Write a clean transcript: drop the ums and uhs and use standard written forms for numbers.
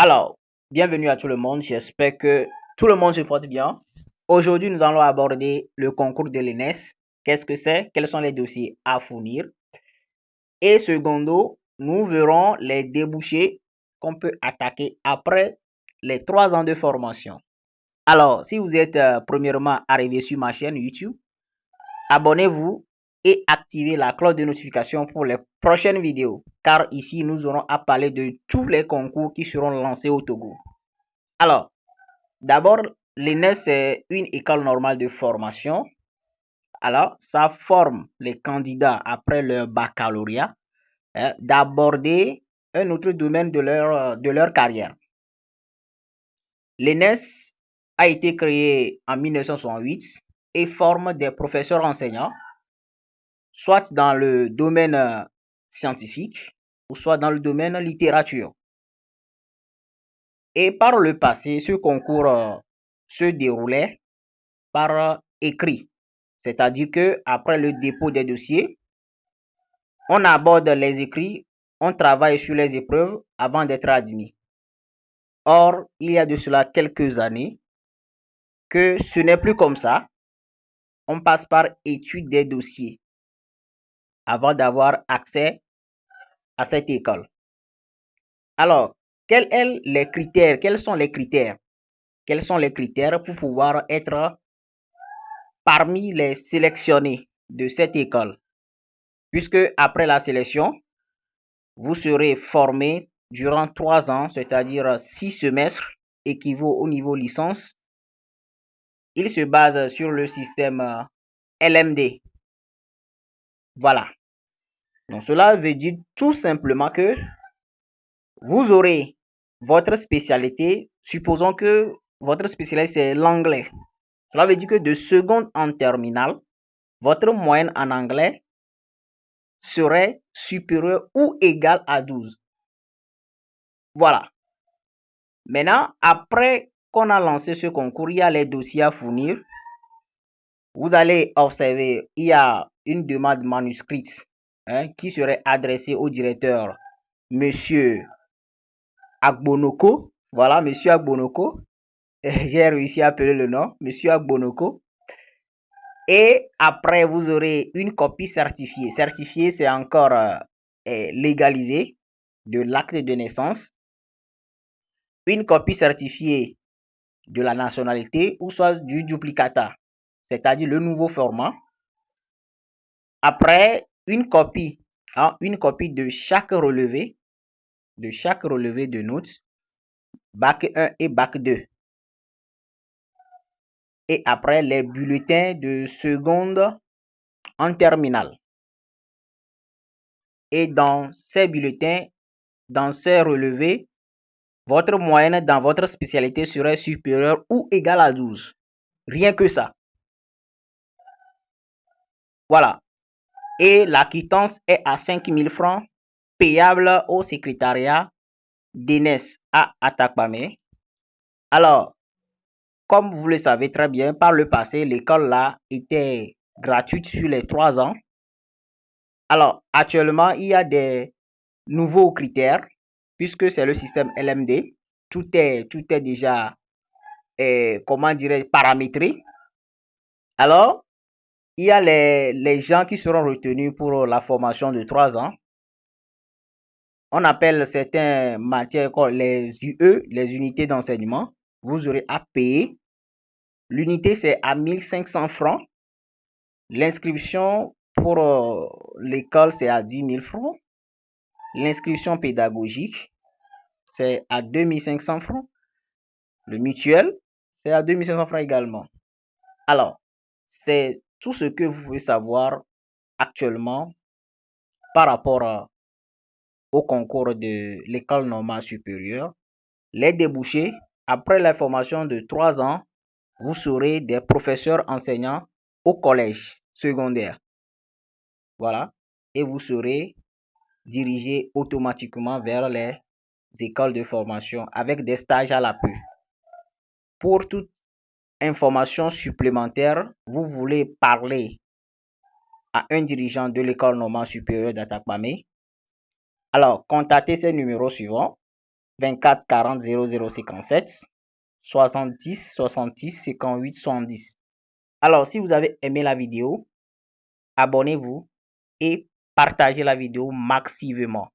Alors, bienvenue à tout le monde. J'espère que tout le monde se porte bien. Aujourd'hui, nous allons aborder le concours de l'ENS. Qu'est-ce que c'est? Quels sont les dossiers à fournir? Et secondo, nous verrons les débouchés qu'on peut attaquer après les 3 ans de formation. Alors, si vous êtes premièrement arrivé sur ma chaîne YouTube, abonnez-vous et activez la cloche de notification pour les prochaines vidéos, car ici, nous aurons à parler de tous les concours qui seront lancés au Togo. Alors, d'abord, l'ENS, c'est une école normale de formation. Alors, ça forme les candidats après leur baccalauréat d'aborder un autre domaine de leur carrière. L'ENS a été créé en 1968 et forme des professeurs enseignants, soit dans le domaine scientifique ou soit dans le domaine littérature. Et par le passé, ce concours se déroulait par écrit. C'est-à-dire que après le dépôt des dossiers, on aborde les écrits, on travaille sur les épreuves avant d'être admis. Or, il y a de cela quelques années que ce n'est plus comme ça. On passe par étude des dossiers avant d'avoir accès à cette école. Alors, quels sont les critères? Quels sont les critères pour pouvoir être parmi les sélectionnés de cette école? Puisque après la sélection, vous serez formé durant 3 ans, c'est-à-dire 6 semestres, équivaut au niveau licence. Il se base sur le système LMD. Voilà. Donc cela veut dire tout simplement que vous aurez votre spécialité, supposons que votre spécialité c'est l'anglais. Cela veut dire que de seconde en terminale, votre moyenne en anglais serait supérieure ou égale à 12. Voilà. Maintenant, après qu'on a lancé ce concours, il y a les dossiers à fournir. Vous allez observer, il y a une demande manuscrite qui serait adressée au directeur, Monsieur Agbonoko. Voilà, Monsieur Agbonoko. J'ai réussi à appeler le nom, Monsieur Agbonoko. Et après, vous aurez une copie certifiée. Certifiée, c'est encore légalisé de l'acte de naissance. Une copie certifiée de la nationalité ou soit du duplicata, c'est-à-dire le nouveau format. Après, une copie de chaque relevé de notes, bac 1 et bac 2. Et après, les bulletins de seconde en terminale. Et dans ces bulletins, dans ces relevés, votre moyenne dans votre spécialité serait supérieure ou égale à 12. Rien que ça. Voilà. Et la quittance est à 5 000 francs, payable au secrétariat d'ENS à Atakpamé. Alors, comme vous le savez très bien, par le passé, l'école là était gratuite sur les 3 ans. Alors, actuellement, il y a des nouveaux critères, puisque c'est le système LMD. Tout est déjà, comment dirais-je, paramétré. Alors, il y a les gens qui seront retenus pour la formation de 3 ans. On appelle certaines matières comme les UE, les unités d'enseignement. Vous aurez à payer. L'unité, c'est à 1500 francs. L'inscription pour l'école, c'est à 10 000 francs. L'inscription pédagogique, c'est à 2500 francs. Le mutuel, c'est à 2500 francs également. Alors, c'est tout ce que vous pouvez savoir actuellement par rapport au concours de l'école normale supérieure. Les débouchés, après la formation de 3 ans, vous serez des professeurs enseignants au collège secondaire. Voilà. Et vous serez dirigé automatiquement vers les écoles de formation avec des stages à l'appui. Pour toute information supplémentaire, vous voulez parler à un dirigeant de l'école normale supérieure d'Atakpamé. Alors, contactez ces numéros suivants. 24 40 00 57 70 66 58 70. Alors, si vous avez aimé la vidéo, abonnez-vous et partagez la vidéo massivement.